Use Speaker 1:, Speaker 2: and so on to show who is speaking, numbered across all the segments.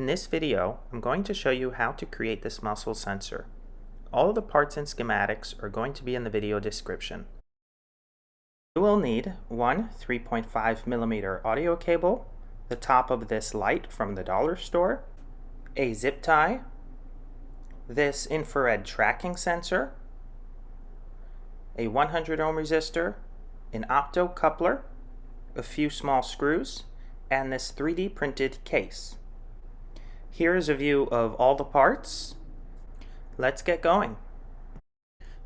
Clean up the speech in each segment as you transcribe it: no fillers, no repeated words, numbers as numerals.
Speaker 1: this video, I'm going to show you how to create this muscle sensor. All of the parts and schematics are going to be in the video description. You will need one 3.5mm audio cable, the top of this light from the dollar store, a zip tie, this infrared tracking sensor, a 100 ohm resistor, an opto coupler, a few small screws, and this 3D printed case. Here is a view of all the parts. Let's get going.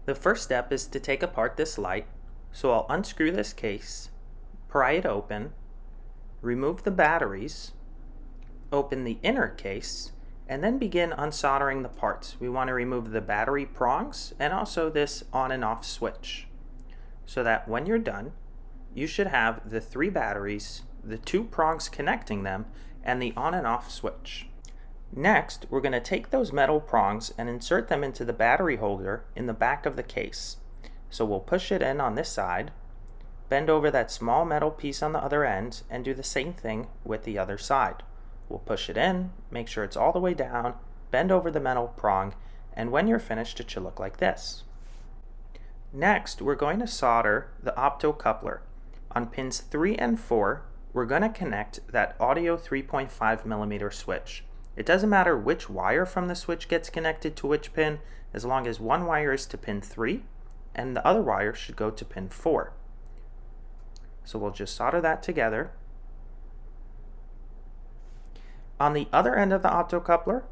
Speaker 1: The first step is to take apart this light, so I'll unscrew this case, pry it open, remove the batteries, open the inner case, and then begin unsoldering the parts. We want to remove the battery prongs and also this on and off switch, so that when you're done, you should have the 3 batteries, the 2 prongs connecting them, and the on and off switch. Next, we're going to take those metal prongs and insert them into the battery holder in the back of the case. So we'll push it in on this side, bend over that small metal piece on the other end, and do the same thing with the other side. We'll push it in, make sure it's all the way down, bend over the metal prong, and when you're finished it should look like this. Next, we're going to solder the opto coupler. On pins 3 and 4, we're going to connect that audio 3.5mm switch. It doesn't matter which wire from the switch gets connected to which pin, as long as one wire is to pin 3 and the other wire should go to pin 4. So we'll just solder that together. On the other end of the optocoupler,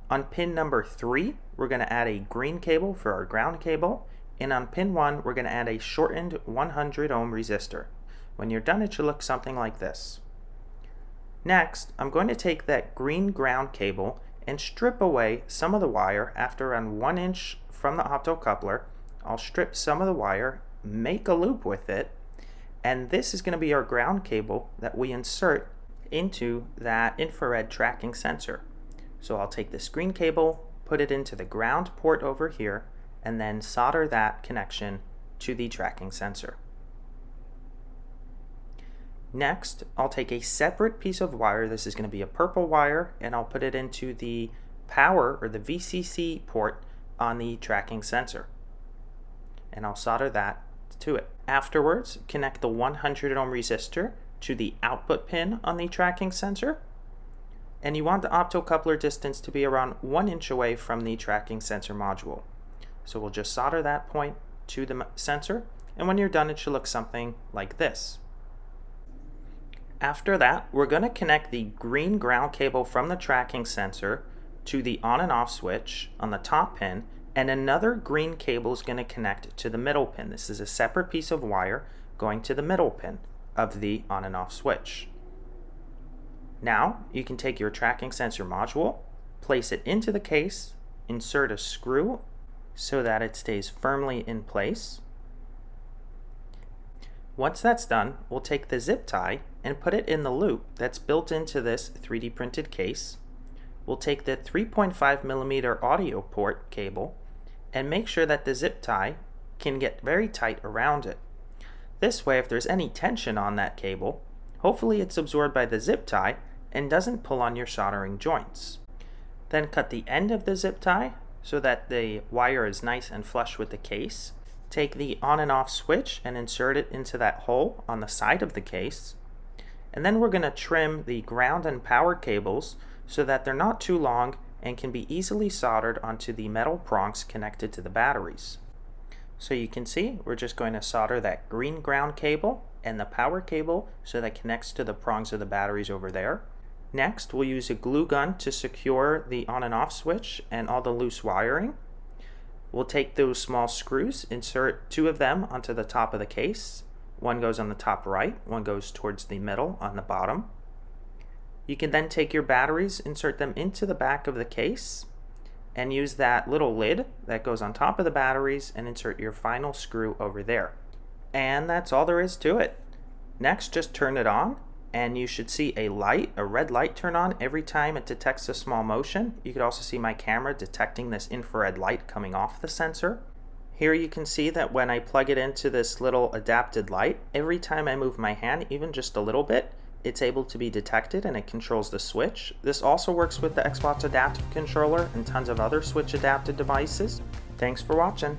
Speaker 1: on pin number 3, we're going to add a green cable for our ground cable, and on pin 1, we're going to add a shortened 100 ohm resistor. When you're done, it should look something like this. Next, I'm going to take that green ground cable and strip away some of the wire. After around 1 inch from the optocoupler, I'll strip some of the wire, make a loop with it, and this is going to be our ground cable that we insert into that infrared tracking sensor. So I'll take this green cable, put it into the ground port over here, and then solder that connection to the tracking sensor. Next, I'll take a separate piece of wire. This is going to be a purple wire, and I'll put it into the power or the VCC port on the tracking sensor, and I'll solder that to it. Afterwards, connect the 100 ohm resistor to the output pin on the tracking sensor, and you want the optocoupler distance to be around 1 inch away from the tracking sensor module. So we'll just solder that point to the sensor, and when you're done it should look something like this. After that, we're going to connect the green ground cable from the tracking sensor to the on and off switch on the top pin, and another green cable is going to connect to the middle pin. This is a separate piece of wire going to the middle pin of the on and off switch. Now, you can take your tracking sensor module, place it into the case, insert a screw so that it stays firmly in place. Once that's done, we'll take the zip tie and put it in the loop that's built into this 3D printed case. We'll take the 3.5mm audio port cable and make sure that the zip tie can get very tight around it. This way, if there's any tension on that cable, hopefully it's absorbed by the zip tie and doesn't pull on your soldering joints. Then cut the end of the zip tie so that the wire is nice and flush with the case. Take the on and off switch and insert it into that hole on the side of the case. And then we're going to trim the ground and power cables so that they're not too long and can be easily soldered onto the metal prongs connected to the batteries. So you can see we're just going to solder that green ground cable and the power cable so that connects to the prongs of the batteries over there. Next, we'll use a glue gun to secure the on and off switch and all the loose wiring. We'll take those small screws, insert 2 of them onto the top of the case. One goes on the top right, one goes towards the middle on the bottom. You can then take your batteries, insert them into the back of the case, and use that little lid that goes on top of the batteries and insert your final screw over there. And that's all there is to it. Next, just turn it on, and you should see a red light turn on every time it detects a small motion. You could also see my camera detecting this infrared light coming off the sensor. Here you can see that when I plug it into this little adapted light, every time I move my hand, even just a little bit, it's able to be detected and it controls the switch. This also works with the Xbox Adaptive Controller and tons of other Switch adapted devices. Thanks for watching.